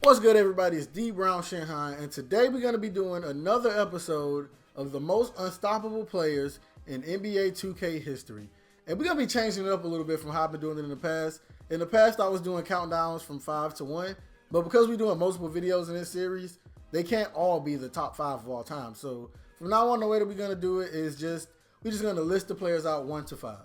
What's good, everybody? It's D Brown Shanghai, and today we're going to be doing another episode of the most unstoppable players in NBA 2K history. And we're going to be changing it up a little bit from how I've been doing it in the past. In the past, I was doing countdowns from 5 to 1, but because we're doing multiple videos in this series, they can't all be the top 5 of all time. So from now on, the way that we're going to do it is we're just going to list the players out 1 to 5.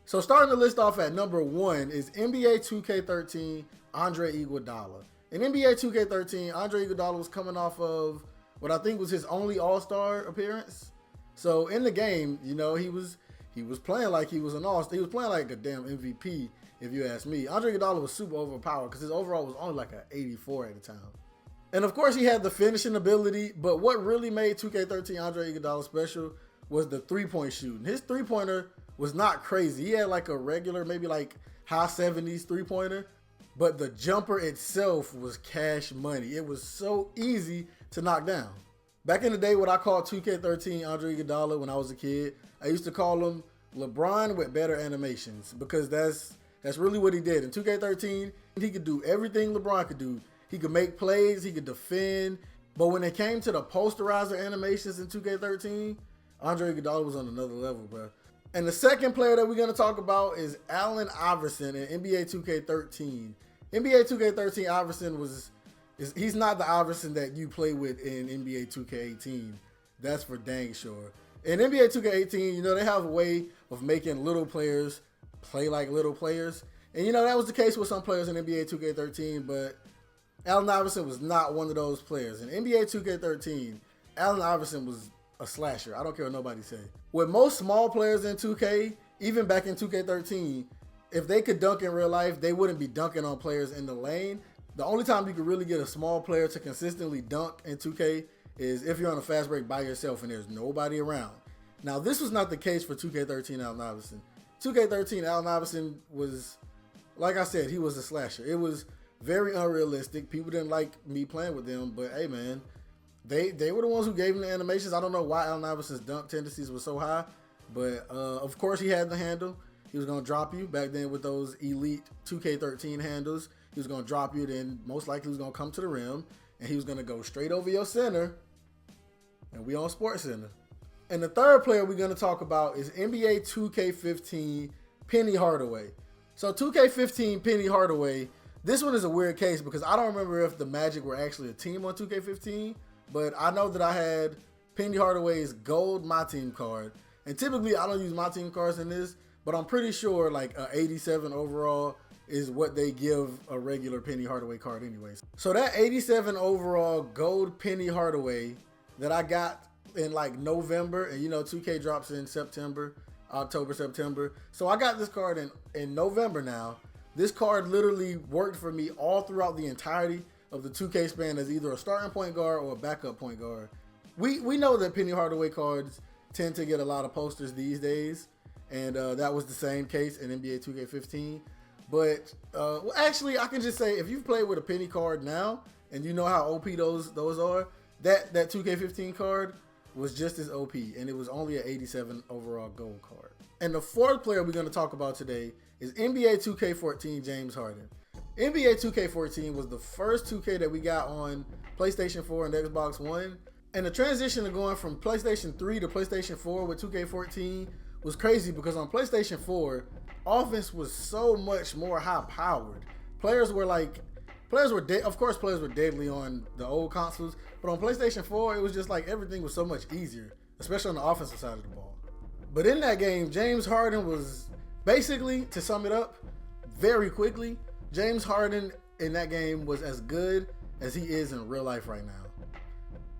So starting the list off at number 1 is NBA 2K13 Andre Iguodala. In NBA 2K13, Andre Iguodala was coming off of what I think was his only All-Star appearance. So in the game, you know, he was playing like he was an All-Star. He was playing like a damn MVP, if you ask me. Andre Iguodala was super overpowered because his overall was only like an 84 at the time. And of course, he had the finishing ability, but what really made 2K13 Andre Iguodala special was the three-point shooting. His three-pointer was not crazy. He had like a regular, maybe like high 70s three-pointer. But the jumper itself was cash money. It was so easy to knock down. Back in the day, what I called 2K13 Andre Iguodala when I was a kid, I used to call him LeBron with better animations because that's really what he did. In 2K13, he could do everything LeBron could do. He could make plays, he could defend. But when it came to the posterizer animations in 2K13, Andre Iguodala was on another level, bro. And the second player that we're going to talk about is Allen Iverson in NBA 2K13. NBA 2K13 Iverson he's not the Iverson that you play with in NBA 2K18. That's for dang sure. In NBA 2K18, you know, they have a way of making little players play like little players. And, you know, that was the case with some players in NBA 2K13, but Allen Iverson was not one of those players. In NBA 2K13, Allen Iverson was a slasher. I don't care what nobody say. With most small players in 2K, even back in 2K13, if they could dunk in real life, they wouldn't be dunking on players in the lane. The only time you could really get a small player to consistently dunk in 2K is if you're on a fast break by yourself and there's nobody around. Now, this was not the case for 2K13 Allen Iverson. 2K13 Allen Iverson was, like I said, he was a slasher. It was very unrealistic. People didn't like me playing with them, but hey, man, they were the ones who gave him the animations. I don't know why Allen Iverson's dunk tendencies were so high, but of course he had the handle. He was going to drop you back then with those elite 2K13 handles. He was going to drop you, then most likely he was going to come to the rim, and he was going to go straight over your center, and we on Sports Center. And the third player we're going to talk about is NBA 2K15 Penny Hardaway. So 2K15 Penny Hardaway, this one is a weird case because I don't remember if the Magic were actually a team on 2K15, but I know that I had Penny Hardaway's gold My Team card. And typically I don't use My Team cards in this, but I'm pretty sure like a 87 overall is what they give a regular Penny Hardaway card anyways. So that 87 overall gold Penny Hardaway that I got in like November, and you know 2K drops in September, October, September. So I got this card in November now. This card literally worked for me all throughout the entirety of the 2K span as either a starting point guard or a backup point guard. We know that Penny Hardaway cards tend to get a lot of posters these days. And that was the same case in NBA 2K15. But well, actually, I can just say if you've played with a penny card now and you know how OP those are, that 2K15 card was just as OP, and it was only an 87 overall gold card. And the fourth player we're going to talk about today is NBA 2K14 James Harden. NBA 2K14 was the first 2K that we got on PlayStation 4 and Xbox One. And the transition of going from PlayStation 3 to PlayStation 4 with 2K14 was crazy because on PlayStation 4, offense was so much more high powered. Players were deadly on the old consoles, but on PlayStation 4, it was just like everything was so much easier, especially on the offensive side of the ball. But in that game, James Harden was basically, to sum it up very quickly, James Harden in that game was as good as he is in real life right now.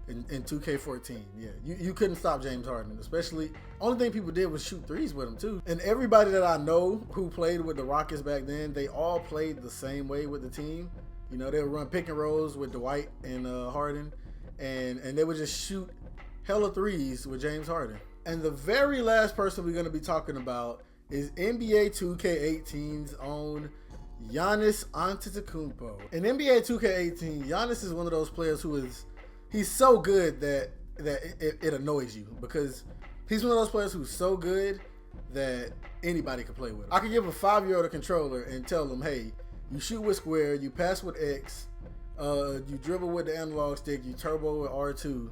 In 2K14, yeah. You couldn't stop James Harden, especially, only thing people did was shoot threes with him too. And everybody that I know who played with the Rockets back then, they all played the same way with the team. You know, they would run pick and rolls with Dwight and Harden, and they would just shoot hella threes with James Harden. And the very last person we're going to be talking about is NBA 2K18's own Giannis Antetokounmpo. In NBA 2K18, Giannis is one of those players he's so good that it annoys you because he's one of those players who's so good that anybody can play with him. I could give a 5-year-old a controller and tell them, hey, you shoot with square, you pass with X, You dribble with the analog stick, you turbo with R2,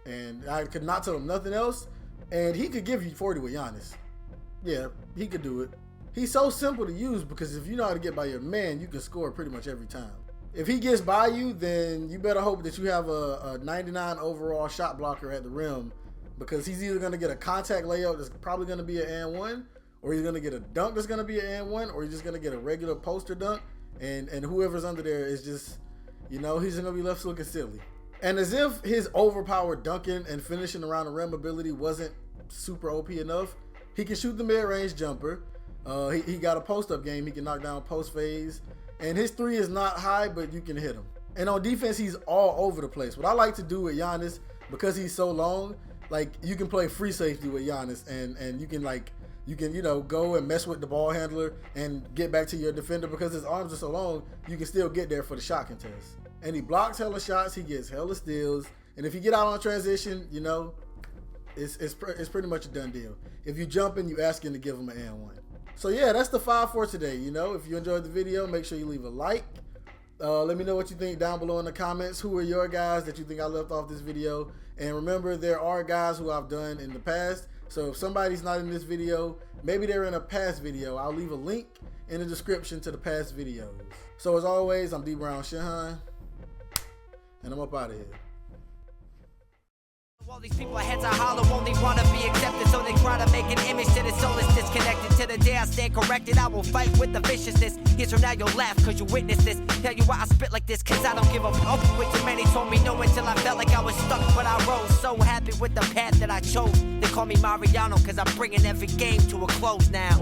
and I could not tell him nothing else. And he could give you 40 with Giannis. Yeah, he could do it. He's so simple to use because if you know how to get by your man, you can score pretty much every time. If he gets by you, then you better hope that you have a 99 overall shot blocker at the rim, because he's either going to get a contact layup that's probably going to be an and one, or he's going to get a dunk that's going to be an and one, or he's just going to get a regular poster dunk, and whoever's under there is just, you know, he's going to be left looking silly. And as if his overpowered dunking and finishing around the rim ability wasn't super OP enough, he can shoot the mid-range jumper. He got a post-up game. He can knock down post phase. And his three is not high, but you can hit him. And on defense, he's all over the place. What I like to do with Giannis, because he's so long, like, you can play free safety with Giannis, and you can, you know, go and mess with the ball handler and get back to your defender, because his arms are so long, you can still get there for the shot contest. And he blocks hella shots, he gets hella steals, and if you get out on transition, you know, it's pretty much a done deal. If you jump in, you asking to give him an and one. So yeah, that's the 5 for today. You know, if you enjoyed the video, make sure you leave a like. Let me know what you think down below in the comments. Who are your guys that you think I left off this video? And remember, there are guys who I've done in the past. So if somebody's not in this video, maybe they're in a past video. I'll leave a link in the description to the past videos. So as always, I'm D Brown Shinhan, and I'm up out of here. All these people heads are hollow, only wanna be accepted, so they try to make an image to the soul is disconnected. To the day I stand corrected, I will fight with the viciousness. Years from now you'll laugh cause you witnessed this. Tell you why I spit like this, cause I don't give a fuck. Way too many told me no until I felt like I was stuck, but I rose. So happy with the path that I chose. They call me Mariano cause I'm bringing every game to a close now.